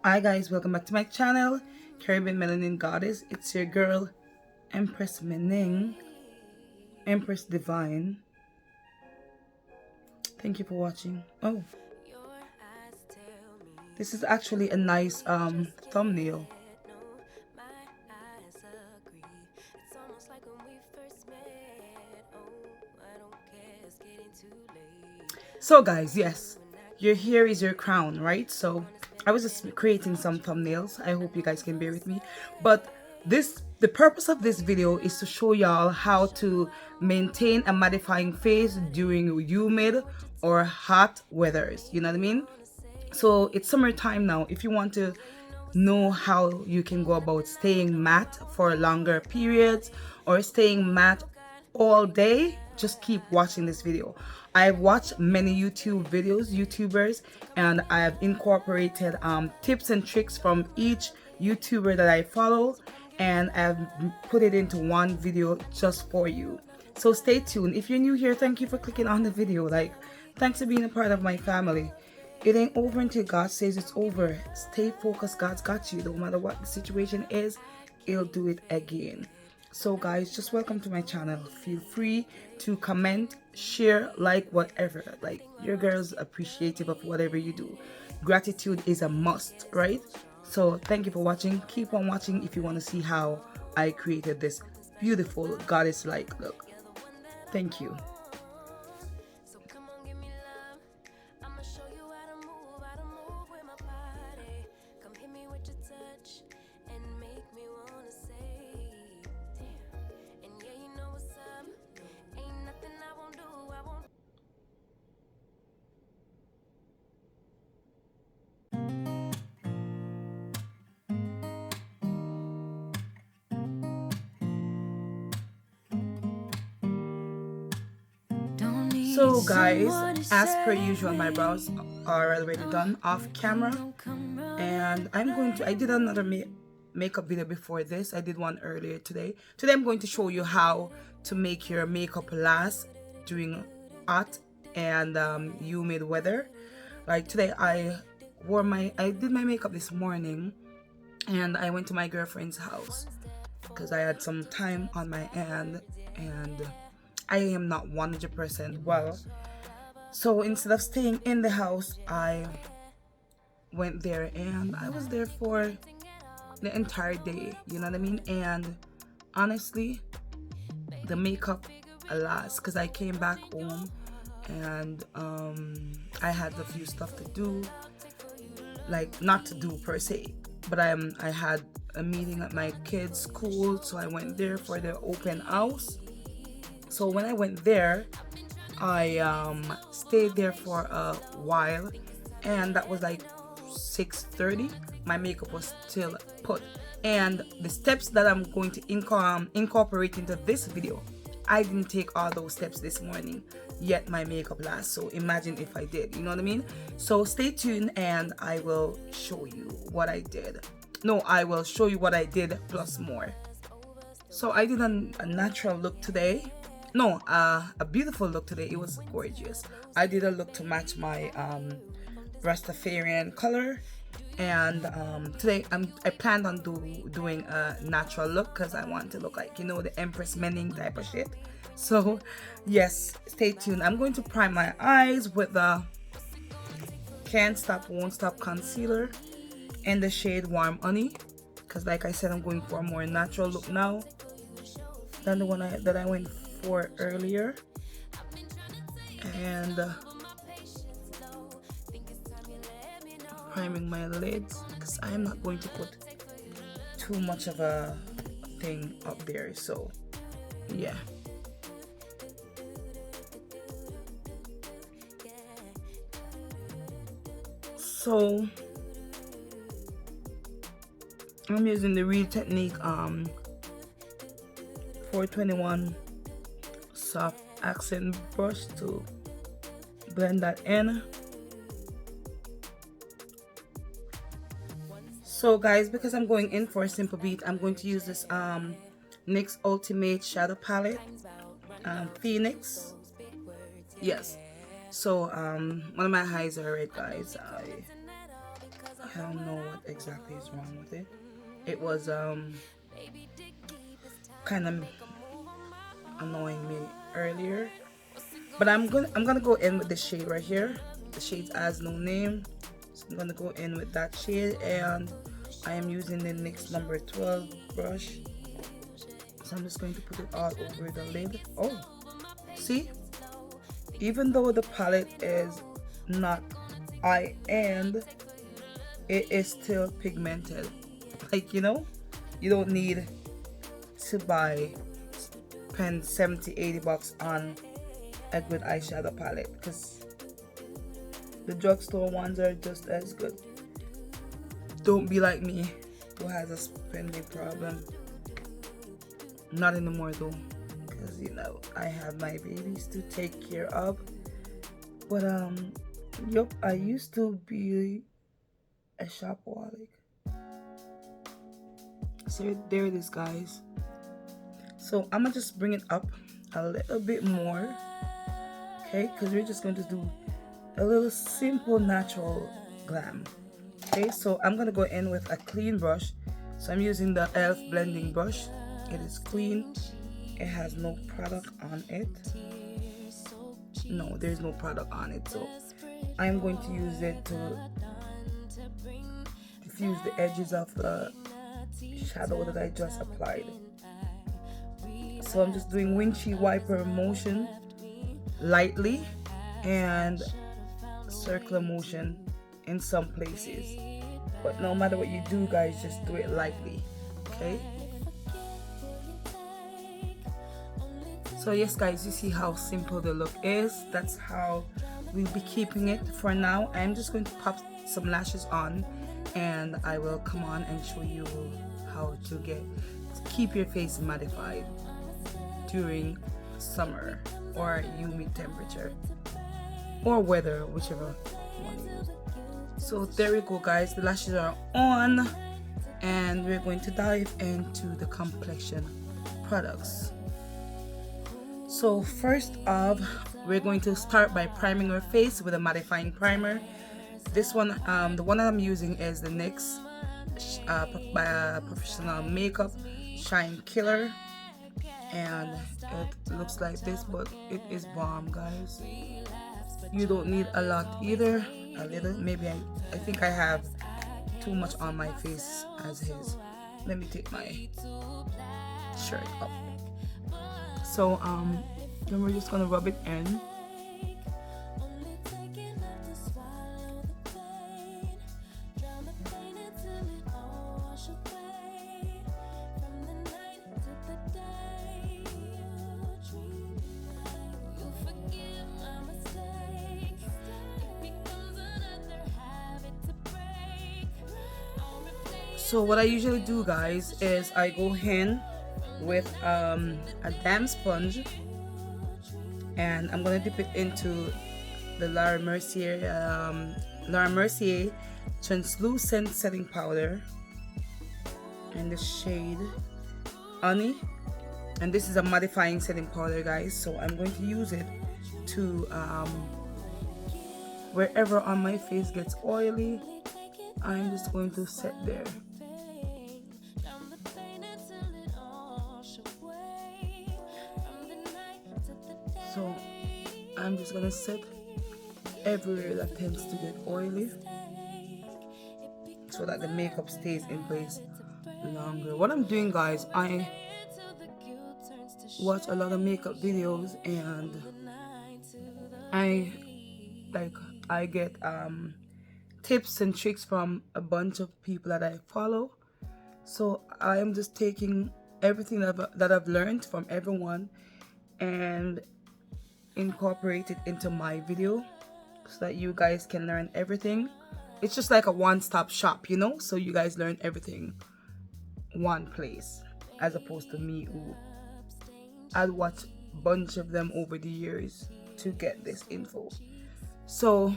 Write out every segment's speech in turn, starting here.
Hi guys, welcome back to my channel, Caribbean Melanin Goddess. It's your girl, Empress Mening, Empress Divine. Thank you for watching. Oh, this is actually a nice thumbnail. So guys, yes, your hair is your crown, right? So I was just creating some thumbnails. I hope you guys can bear with me. But the purpose of this video is to show y'all how to maintain a mattifying face during humid or hot weathers. You know what I mean? So it's summertime now. If you want to know how you can go about staying matte for longer periods or staying matte all day, just keep watching this video. I've watched many YouTubers, and I have incorporated tips and tricks from each YouTuber that I follow, and I've put it into one video just for you. So stay tuned. If you're new here, thank you for clicking on the video. Thanks for being a part of my family. It ain't over until God says it's over. Stay focused. God's got you. No matter what the situation is, He'll do it again. So guys, just welcome to my channel. Feel free to comment, share, like, whatever. Your girl's appreciative of whatever you do. Gratitude is a must, right? So thank you for watching. Keep on watching if you want to see how I created this beautiful goddess-like look. Thank you. So guys, as per usual, my brows are already done off camera, and I did another makeup video before this. I did one earlier today. Today I'm going to show you how to make your makeup last during hot and humid weather. Like today I did my makeup this morning, and I went to my girlfriend's house because I had some time on my hand and I am not 100% well. So instead of staying in the house, I went there, and I was there for the entire day, you know what I mean? And honestly, the makeup lasts because I came back home and I had a few stuff to do, like not to do per se, but I had a meeting at my kids' school, so I went there for their open house. So when I went there, I stayed there for a while, and that was like 6:30. My makeup was still put, and the steps that I'm going to incorporate into this video, I didn't take all those steps this morning, yet my makeup lasts. So imagine if I did, you know what I mean? So stay tuned and I will show you what I did. No, I will show you what I did plus more. So I did a natural look today. No, a beautiful look today. It was gorgeous. I did a look to match my Rastafarian color, and today I planned on doing a natural look because I want to look like, you know, the Empress Mening type of shit. So yes, stay tuned. I'm going to prime my eyes with the Can't Stop Won't Stop concealer in the shade Warm Honey, because like I said, I'm going for a more natural look now than the one that I went for earlier. And priming my lids because I am not going to put too much of a thing up there. So yeah. So I'm using the Real Technique 421 soft accent brush to blend that in. So guys, because I'm going in for a simple beat, I'm going to use this NYX Ultimate Shadow Palette, Phoenix. Yes. So one of my highs are red, guys. I I don't know what exactly is wrong with it. It was kind of annoying me earlier. But I'm gonna go in with the shade right here. The shade has no name, so I'm gonna go in with that shade, and I am using the NYX number 12 brush. So I'm just going to put it all over the lid. Oh, see? Even though the palette is not high-end, it is still pigmented. Like, you know, you don't need to spend 70-80 bucks on a good eyeshadow palette, because the drugstore ones are just as good. Don't be like me, who has a spending problem. Not anymore though, because you know I have my babies to take care of. But yup, I used to be a shopaholic. So there it is, guys. So I'm gonna just bring it up a little bit more, okay? Because we're just going to do a little simple natural glam. Okay, so I'm gonna go in with a clean brush. So I'm using the e.l.f. blending brush. It is clean. It has no product on it. No, there's no product on it. So I'm going to use it to diffuse the edges of the shadow that I just applied. So I'm just doing windshield wiper motion lightly and circular motion in some places. But no matter what you do, guys, just do it lightly, okay? So yes, guys, you see how simple the look is. That's how we'll be keeping it for now. I'm just going to pop some lashes on, and I will come on and show you how to keep your face mattified during summer or humid temperature or weather, whichever you want to use. So there we go, guys. The lashes are on, and we're going to dive into the complexion products. So first off, we're going to start by priming our face with a mattifying primer. This one, the one that I'm using is the NYX Professional Makeup Shine Killer, and it looks like this, but it is bomb, guys. You don't need a lot either. A little, maybe I think I have too much on my face as is. Let me take my shirt up. So then we're just gonna rub it in. So what I usually do, guys, is I go in with a damp sponge, and I'm gonna dip it into the Laura Mercier translucent setting powder in the shade Honey, and this is a mattifying setting powder, guys. So I'm going to use it to wherever on my face gets oily, I'm just going to set there. So I'm just gonna set everywhere that tends to get oily so that the makeup stays in place longer. What I'm doing, guys, I watch a lot of makeup videos, and I get tips and tricks from a bunch of people that I follow. So I am just taking everything that I've learned from everyone and incorporate it into my video so that you guys can learn everything. It's just like a one-stop shop, you know, so you guys learn everything one place, as opposed to me, who I'd watch a bunch of them over the years to get this info. So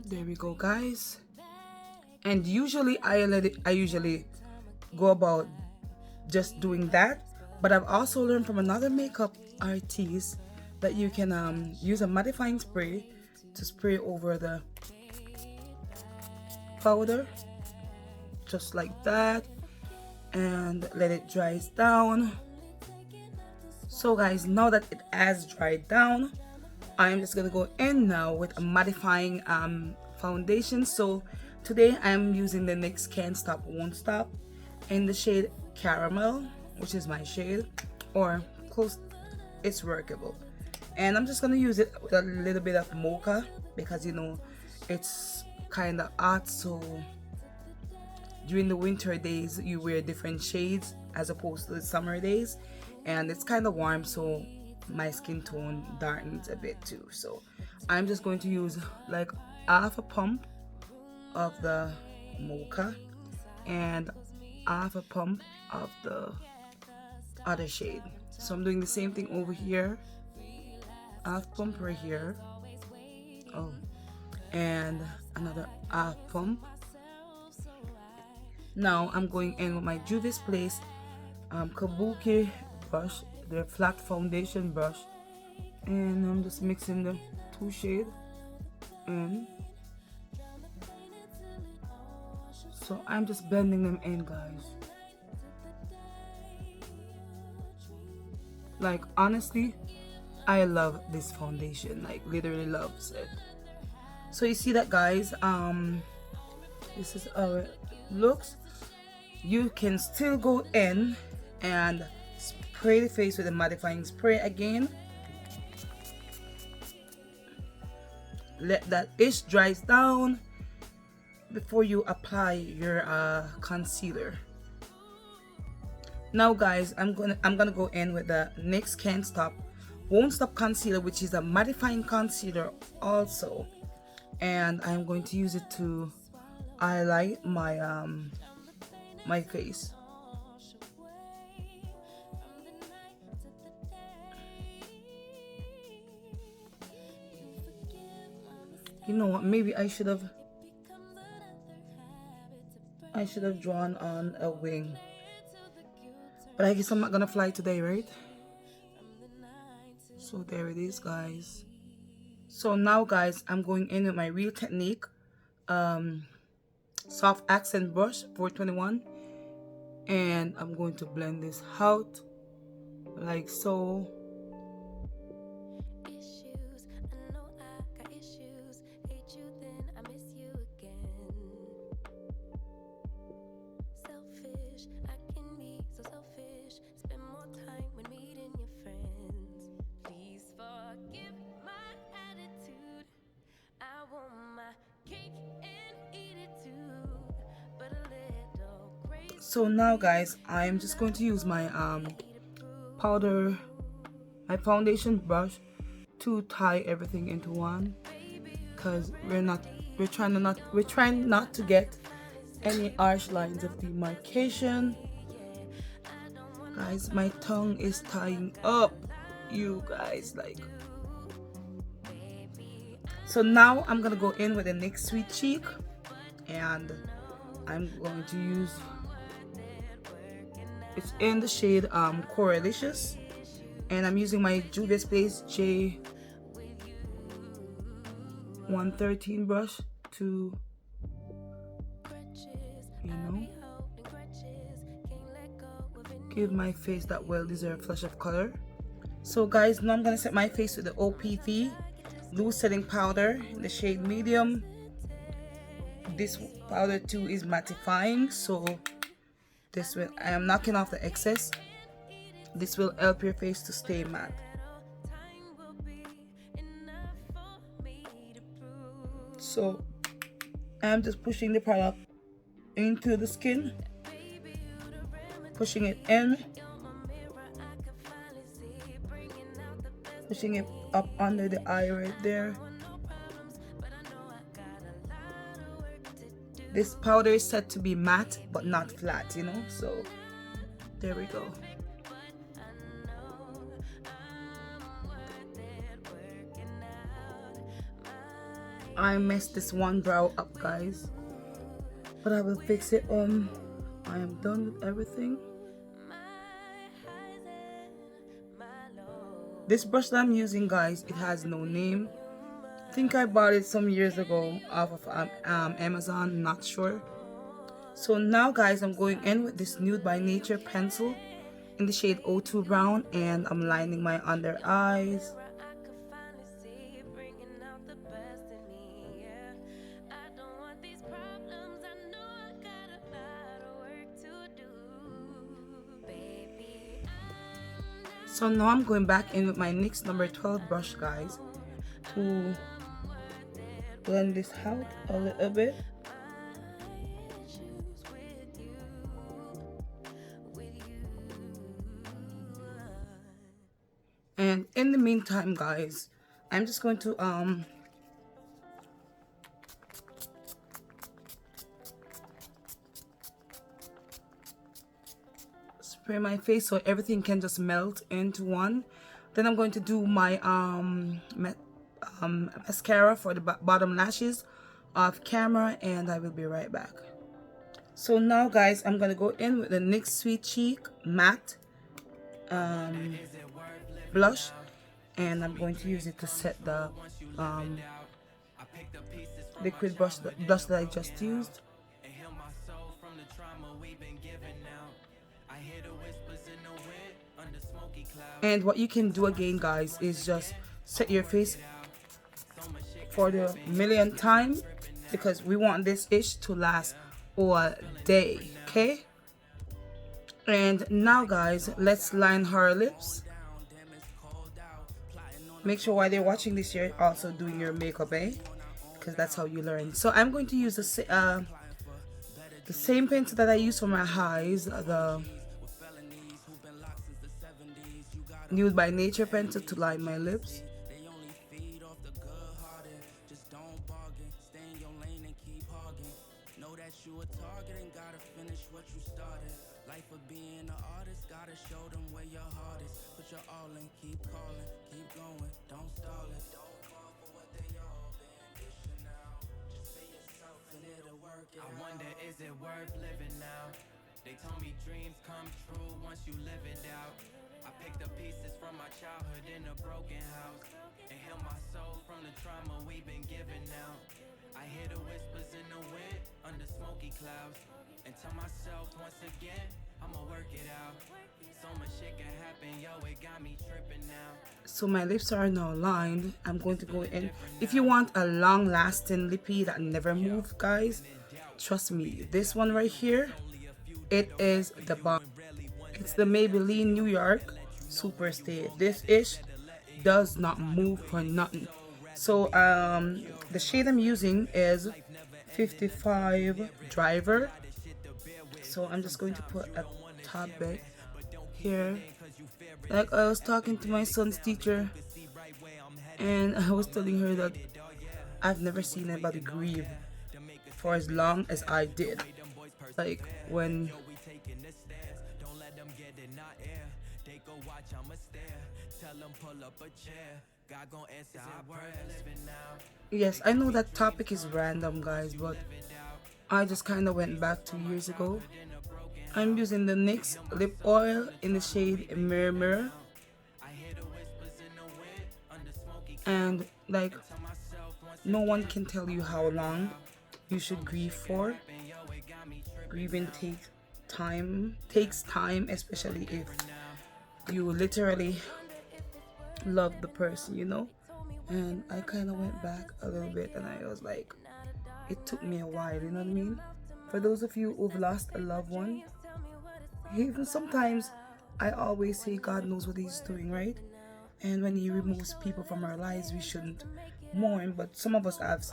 there we go, guys. And usually I usually go about just doing that, but I've also learned from another makeup artist that you can use a mattifying spray to spray over the powder, just like that, and let it dry down. So guys, now that it has dried down, I'm just gonna go in now with a mattifying foundation. So today I'm using the NYX Can't Stop Won't Stop in the shade Caramel, which is my shade, or close, it's workable. And I'm just gonna use it with a little bit of mocha because you know it's kind of hot, so during the winter days you wear different shades as opposed to the summer days, and it's kind of warm, so my skin tone darkens a bit too. So I'm just going to use like half a pump of the mocha and half a pump of the other shade. So I'm doing the same thing over here, half pump right here, oh, and another half pump. Now I'm going in with my Beauties Place kabuki brush, the flat foundation brush, and I'm just mixing the two shades in. So I'm just blending them in, guys. Like honestly, I love this foundation, like literally loves it. So you see that, guys, this is how it looks. You can still go in and spray the face with a mattifying spray again. Let that ish dries down before you apply your concealer. Now guys, I'm gonna go in with the NYX Can't Stop Won't Stop concealer, which is a mattifying concealer also, and I'm going to use it to highlight my my face. You know what, maybe I should have drawn on a wing, but I guess I'm not gonna fly today, right? So there it is, guys. So now guys, I'm going in with my Real Technique soft accent brush 421, and I'm going to blend this out like so. So now guys, I'm just going to use my foundation brush to tie everything into one, because we're trying not to get any harsh lines of demarcation. Guys, my tongue is tying up, you guys, like. So now I'm gonna go in with the NYX Sweet Cheek, and I'm going to use, it's in the shade Coralicious, and I'm using my Beauties Place J113 brush to, you know, give my face that well-deserved flush of color. So guys, now I'm gonna set my face with the OPV loose setting powder in the shade Medium. This powder too is mattifying, so this will, I am knocking off the excess. This will help your face to stay matte. So I'm just pushing the product into the skin, pushing it in, pushing it up under the eye right there. This powder is said to be matte but not flat, you know, so there we go. I messed this one brow up, guys, but I will fix it. I am done with everything. This brush that I'm using, guys, it has no name. think I bought it some years ago off of Amazon, not sure. So now guys, I'm going in with this Nude by Nature pencil in the shade 02 Brown, and I'm lining my under eyes. So now I'm going back in with my NYX number 12 brush, guys, to blend this out a little bit. And in the meantime, guys, I'm just going to spray my face so everything can just melt into one. Then I'm going to do my mascara for the bottom lashes off camera, and I will be right back. So now guys, I'm gonna go in with the NYX Sweet Cheek matte blush, and I'm going to use it to set the liquid blush that I just used. And what you can do again, guys, is just set your face for the millionth time, because we want this ish to last all day, okay? And now guys, let's line her lips. Make sure while they're watching this, you're also doing your makeup, because that's how you learn. So I'm going to use the same pencil that I use for my highs, the Nude by Nature pencil, to line my lips. I wonder, is it worth living now? They told me dreams come true once you live it out. I picked up pieces from my childhood in a broken house and heal my soul from the trauma we've been given now. I hear the whispers in the wind under smoky clouds and tell myself once again, I'ma work it out. So much shit can happen, yo, it got me tripping now. So my lips are now lined. I'm going to go in. If you want a long lasting lippy that never moves, guys, trust me, this one right here, it is the bomb. It's the Maybelline New York Superstay. This ish does not move for nothing. So the shade I'm using is 55 Driver. So I'm just going to put a tad bit here. Like, I was talking to my son's teacher, and I was telling her that I've never seen anybody grieve for as long as I did. Like, when yes, I know that topic is random, guys, but I just kind of went back 2 years ago. I'm using the NYX lip oil in the shade Mirror Mirror, and like, no one can tell you how long you should grieve for. Grieving takes time, especially if you literally love the person, you know. And I kind of went back a little bit, and I was like, it took me a while, you know what I mean? For those of you who've lost a loved one, even sometimes I always say God knows what he's doing, right? And when he removes people from our lives, we shouldn't mourn. But some of us have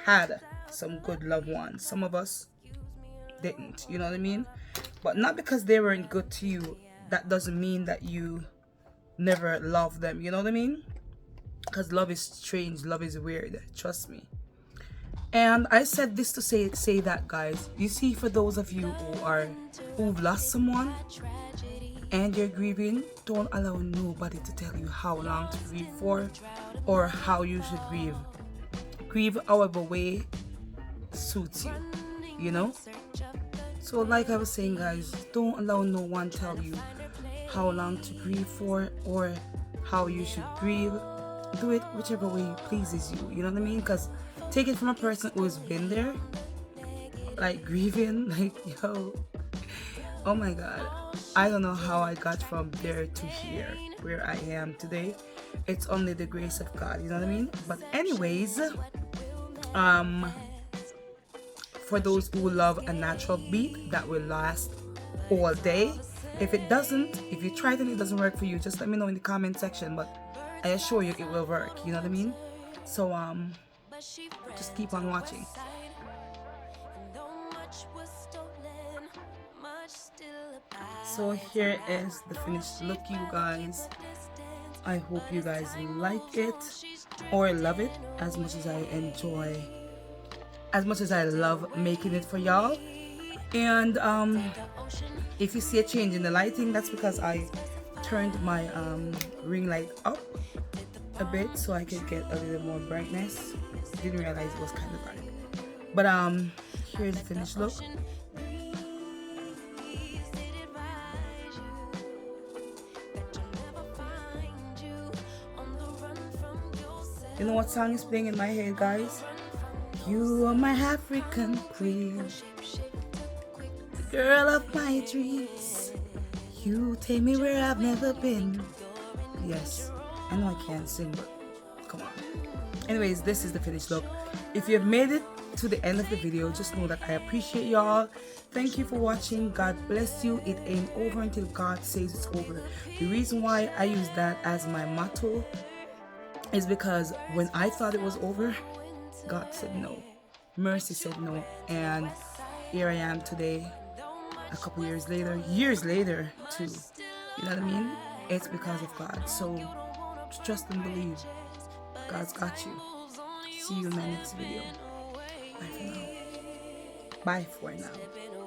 had some good loved ones, some of us didn't, you know what I mean? But not because they weren't good to you, that doesn't mean that you never love them, you know what I mean? Because love is strange, love is weird, trust me. And I said this to say that, guys, you see, for those of you who've lost someone and you're grieving, don't allow nobody to tell you how long to grieve for or how you should grieve. Grieve however way suits you, you know? So like I was saying, guys, don't allow no one tell you how long to grieve for or how you should grieve. do it whichever way pleases you. You know what I mean? Because take it from a person who's been there, like grieving, like, yo, oh my god, I don't know how I got from there to here, where I am today. It's only the grace of God, you know what I mean? But anyways, for those who love a natural beat that will last all day, if it doesn't, if you try it and it doesn't work for you, just let me know in the comment section. But I assure you it will work, you know what I mean? So just keep on watching. So here is the finished look, you guys. I hope you guys like it or love it as much as I enjoy, as much as I love making it for y'all. And if you see a change in the lighting, that's because I turned my ring light up a bit so I could get a little more brightness. Didn't realize it was kind of dark. But here's the finished look. You know what song is playing in my head, guys? You are my African queen, the girl of my dreams. You take me where I've never been. Yes, I know I can't sing, but come on. Anyways, this is the finished look. If you've made it to the end of the video, just know that I appreciate y'all. Thank you for watching. God bless you. It ain't over until God says it's over. The reason why I use that as my motto is because when I thought it was over, God said no. Mercy said no. And here I am today, a couple years later too. You know what I mean? It's because of God. So trust and believe. God's got you. See you in my next video. Bye for now. Bye for now.